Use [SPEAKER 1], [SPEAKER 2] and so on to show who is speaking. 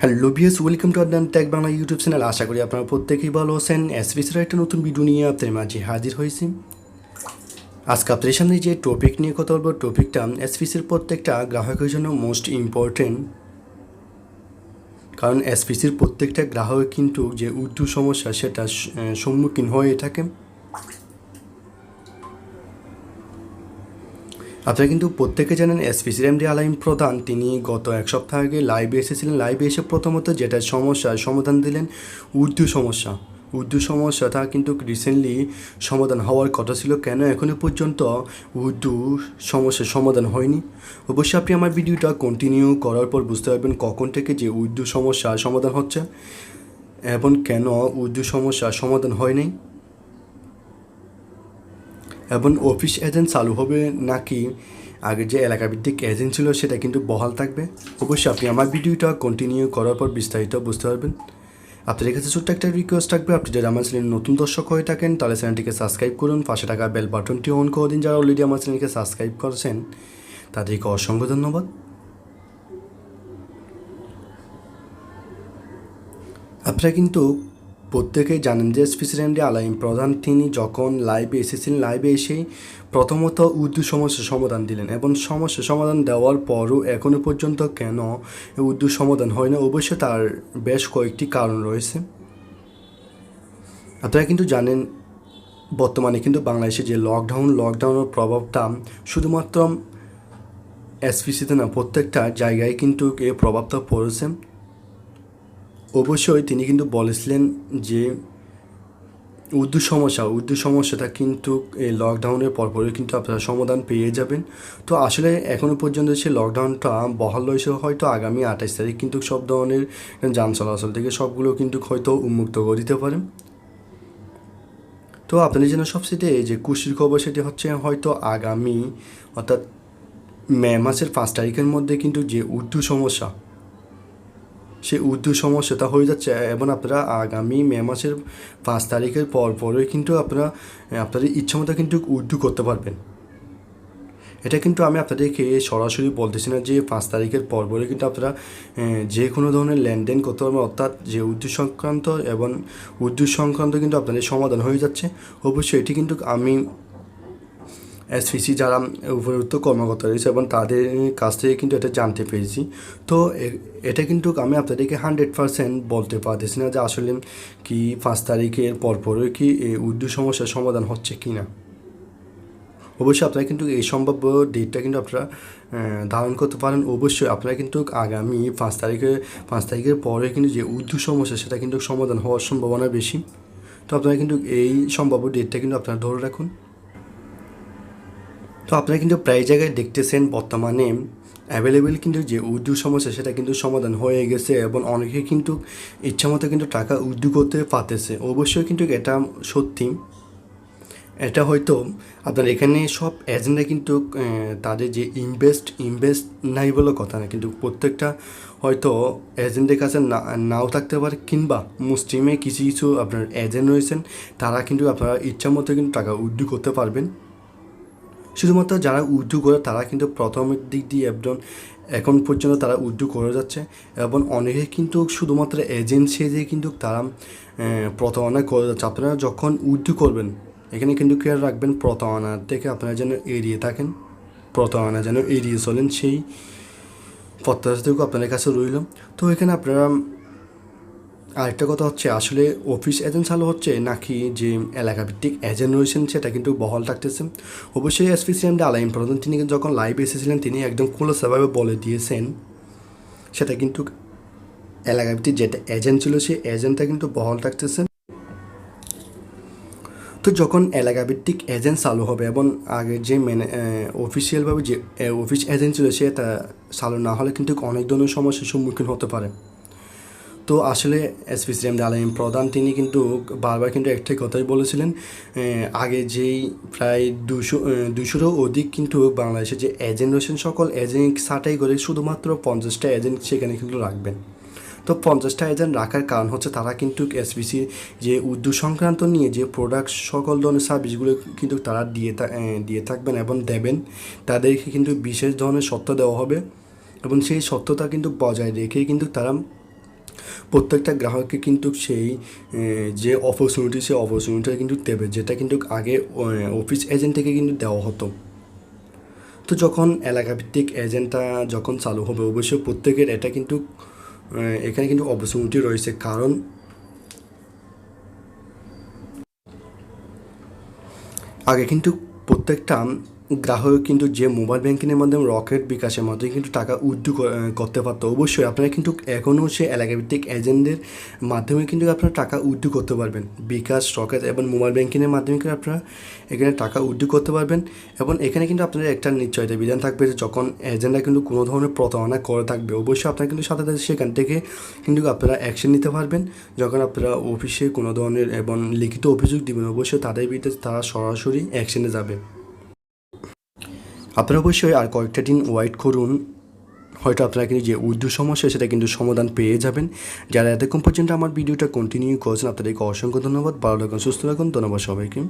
[SPEAKER 1] Hello viewers, welcome to Adnan tech Bangla YouTube channel. আশা করি আপনারা প্রত্যেকেই ভালো আছেন। এসবিসির একটা নতুন ভিডিও নিয়ে আপনাদের মাঝে হাজির হয়েছি। আজকে আপনাদের সামনে যে টপিক নিয়ে কথা বলবো, টপিকটা এসপিসির প্রত্যেকটা গ্রাহকের জন্য মোস্ট ইম্পর্টেন্ট। কারণ এসপিসির প্রত্যেকটা গ্রাহক কিন্তু যে উর্দু সমস্যা সেটা সম্মুখীন হয়ে থাকে। আপনারা কিন্তু প্রত্যেকে জানেন এসপিসির এমডি আলাইম প্রধান তিনি গত এক সপ্তাহ আগে লাইভে এসেছিলেন। লাইভে এসে প্রথমত যেটা সমস্যার সমাধান দিলেন উর্দু সমস্যা। উর্দু সমস্যাটা কিন্তু রিসেন্টলি সমাধান হওয়ার কথা ছিল, কেন এখনও পর্যন্ত উর্দু সমস্যার সমাধান হয়নি? অবশ্যই আপনি আমার ভিডিওটা কন্টিনিউ করার পর বুঝতে পারবেন কখন থেকে যে উর্দু সমস্যার সমাধান হচ্ছে এবং কেন উর্দু সমস্যার সমাধান হয়নি, এবং অফিস এজেন্ট চালু হবে নাকি আগে যে এলাকাভিত্তিক এজেন্ট ছিল সেটা কিন্তু বহাল থাকবে। অবশ্যই আপনি আমার ভিডিওটা কন্টিনিউ করার পর বিস্তারিত বুঝতে পারবেন। আপনাদের কাছে ছোট্ট একটা রিকোয়েস্ট থাকবে, আপনি যদি আমার চ্যানেলের নতুন দর্শক হয়ে থাকেন তাহলে চ্যানেলটিকে সাবস্ক্রাইব করুন, পাশে থাকা বেল বাটনটি অন করে দিন। যারা অলরেডি আমার চ্যানেলকে সাবস্ক্রাইব করেছেন তাদেরকে অসংখ্য ধন্যবাদ। আপনারা কিন্তু প্রত্যেকেই জানেন যে এসপিসির আলাইম প্রধান তিনি যখন লাইভে এসেছিলেন, লাইভে এসেই প্রথমত উর্দু সমস্যার সমাধান দিলেন এবং সমস্যার সমাধান দেওয়ার পরও এখনও পর্যন্ত কেন উর্দু সমাধান হয় না, অবশ্যই তার বেশ কয়েকটি কারণ রয়েছে। আপনারা কিন্তু জানেন বর্তমানে কিন্তু বাংলাদেশে যে লকডাউনের প্রভাবটা শুধুমাত্র এসপিসিতে না, প্রত্যেকটা জায়গায় কিন্তু এই প্রভাবটা পড়েছে। অবশ্যই তিনি কিন্তু বলেছিলেন যে উর্দু সমস্যাটা কিন্তু এই লকডাউনের পরপরই কিন্তু আপনারা সমাধান পেয়ে যাবেন। তো আসলে এখনও পর্যন্ত সে লকডাউনটা বহাল রয়েছে, হয়তো আগামী 28 তারিখ কিন্তু সব ধরনের যান চলাচল থেকে সবগুলো কিন্তু হয়তো উন্মুক্ত করে দিতে পারে। তো আপনাদের জন্য সবচেয়ে যে খুশির খবর সেটি হচ্ছে হয়তো আগামী অর্থাৎ মে মাসের 5 তারিখের মধ্যে কিন্তু যে উর্দু সমস্যা সেই উর্দু সমস্যাটা হয়ে যাচ্ছে, এবং আপনারা আগামী মে মাসের 5 তারিখের পরই কিন্তু আপনারা আপনাদের ইচ্ছামতো কিন্তু উর্দু করতে পারবেন। এটা কিন্তু আমি আপনাদেরকে সরাসরি বলতেছি না যে 5 তারিখের পরই কিন্তু আপনারা যে কোনো ধরনের লেনদেন করতে পারবেন, অর্থাৎ যে উর্দু সংক্রান্ত কিন্তু আপনাদের সমাধান হয়ে যাচ্ছে। অবশ্যই এটি কিন্তু আমি এসপিসি যারা উপযুক্ত কর্মকর্তা রয়েছে এবং তাদের কাছ থেকে কিন্তু এটা জানতে পেরেছি। তো এটা কিন্তু আমি আপনাদেরকে 100% বলতে পারতেছি না যে আসলে কি 5 তারিখের পরপরই কি এই উর্দু সমস্যার সমাধান হচ্ছে কি না। অবশ্যই আপনারা কিন্তু এই সম্ভাব্য ডেটটা কিন্তু আপনারা ধারণ করতে পারেন। অবশ্যই আপনারা কিন্তু আগামী 5 তারিখের পরে কিন্তু যে উর্দু সমস্যা সেটা কিন্তু সমাধান হওয়ার সম্ভাবনা বেশি। তো আপনারা কিন্তু এই সম্ভাব্য ডেটটা কিন্তু আপনারা ধরে রাখুন। তো আপনারা কিন্তু প্রায় জায়গায় দেখতেছেন বর্তমানে অ্যাভেলেবেল কিন্তু যে উর্দু সমস্যা সেটা কিন্তু সমাধান হয়ে গেছে, এবং অনেকে কিন্তু ইচ্ছামতো কিন্তু টাকা উর্দু করতে পারতেছে। অবশ্যই কিন্তু এটা সত্যি। এটা হয়তো আপনার এখানে সব এজেন্টরা কিন্তু তাদের যে ইনভেস্ট নাই বলে কথা না, কিন্তু প্রত্যেকটা হয়তো এজেন্টের কাছে নাও থাকতে পারে, কিংবা মুসলিমে কিছু কিছু আপনার এজেন্ট রয়েছেন তারা কিন্তু আপনারা ইচ্ছামতো কিন্তু টাকা উর্দু করতে পারবেন। শুধুমাত্র যারা উর্দু করে তারা কিন্তু প্রথমের দিক দিয়ে এখন পর্যন্ত তারা উর্দু করে যাচ্ছে, এবং অনেকে কিন্তু শুধুমাত্র এজেন্ট সেজে কিন্তু তারা প্রতারণা করে যাচ্ছে। আপনারা যখন উর্দু করবেন এখানে কিন্তু খেয়াল রাখবেন প্রতারণা থেকে আপনারা যেন এড়িয়ে থাকেন, প্রতারণা যেন এড়িয়ে চলেন, সেই প্রত্যাশাটুকু আপনাদের কাছে রইল। তো এখানে আপনারা আরেকটা কথা হচ্ছে আসলে অফিস এজেন্ট চালু হচ্ছে নাকি যে এলাকাভিত্তিক এজেন্ট রয়েছেন সেটা কিন্তু বহাল থাকতেছে। অবশ্যই এসপিসিএমডি আলাইম প্রধান তিনি যখন লাইভে এসেছিলেন তিনি একদম খোলাসাভাবে বলে দিয়েছেন সেটা কিন্তু এলাকাভিত্তিক যেটা এজেন্ট ছিল সেই এজেন্টটা কিন্তু বহাল থাকতেছে। তো যখন এলাকাভিত্তিক এজেন্ট চালু হবে এবং আগের যে অফিসিয়ালভাবে যে অফিস এজেন্ট ছিল সেটা চালু না হলে কিন্তু অনেক ধরনের সমস্যার সম্মুখীন হতে পারে। তো আসলে এসপিসিএমডি আলাইম প্রধান তিনি কিন্তু বারবার কিন্তু একটাই কথাই বলেছিলেন, আগে যেই প্রায় 200রও অধিক কিন্তু বাংলাদেশের যে এজেন্ট রয়েছেন সকল এজেন্ট ছাঁটাই করে শুধুমাত্র 50টা এজেন্ট সেখানে কিন্তু রাখবেন। তো 50টা এজেন্ট রাখার কারণ হচ্ছে তারা কিন্তু এসপিসি যে উর্দু সংক্রান্ত নিয়ে যে প্রোডাক্ট সকল ধরনের সার্ভিসগুলো কিন্তু তারা দিয়ে থাকবেন এবং দেবেন। তাদেরকে কিন্তু বিশেষ ধরনের সত্ত্ব দেওয়া হবে এবং সেই সত্যতা কিন্তু বজায় রেখেই কিন্তু তারা প্রত্যেকটা গ্রাহককে কিন্তু সেই যে অপরচুনিটি সেই অপরচুনিটিটা কিন্তু দেবে, যেটা কিন্তু আগে অফিস এজেন্ট থেকে কিন্তু দেওয়া হতো। তো যখন এলাকাভিত্তিক এজেন্টটা যখন চালু হবে, অবশ্যই প্রত্যেকের এটা কিন্তু এখানে কিন্তু অপরচুনিটি রয়েছে, কারণ আগে কিন্তু প্রত্যেকটা গ্রাহক কিন্তু যে মোবাইল ব্যাংকিংয়ের মাধ্যমে রকেট বিকাশের মাধ্যমে কিন্তু টাকা উইথড্র করতে পারতো। অবশ্যই আপনারা কিন্তু এখনও সে এলাকাভিত্তিক এজেন্টদের মাধ্যমে কিন্তু আপনারা টাকা উইথড্র করতে পারবেন। বিকাশ, রকেট এবং মোবাইল ব্যাংকিংয়ের মাধ্যমে কিন্তু আপনারা এখানে টাকা উইথড্র করতে পারবেন। এবং এখানে কিন্তু আপনাদের একটা নিশ্চয়তা বিধান থাকবে যে যখন এজেন্টরা কিন্তু কোনো ধরনের প্রতারণা করে থাকবে, অবশ্যই আপনারা কিন্তু সাথে সাথে সেখান থেকে কিন্তু আপনারা অ্যাকশন নিতে পারবেন। যখন আপনারা অফিসে কোনো ধরনের এবং লিখিত অভিযোগ দিবেন, অবশ্যই তাদের বিরুদ্ধে তারা সরাসরি অ্যাকশনে যাবে। আপনারা অবশ্যই আর কয়েকটা দিন ওয়েট করুন, হয়তো আপনারা কিন্তু যে উইথড্র সমস্যা সেটা কিন্তু সমাধান পেয়ে যাবেন। যারা এতক্ষণ পর্যন্ত আমার ভিডিওটা কন্টিনিউ করছেন, আপনাদেরকে অসংখ্য ধন্যবাদ। ভালো থাকুন, সুস্থ থাকুন, ধন্যবাদ সবাইকে।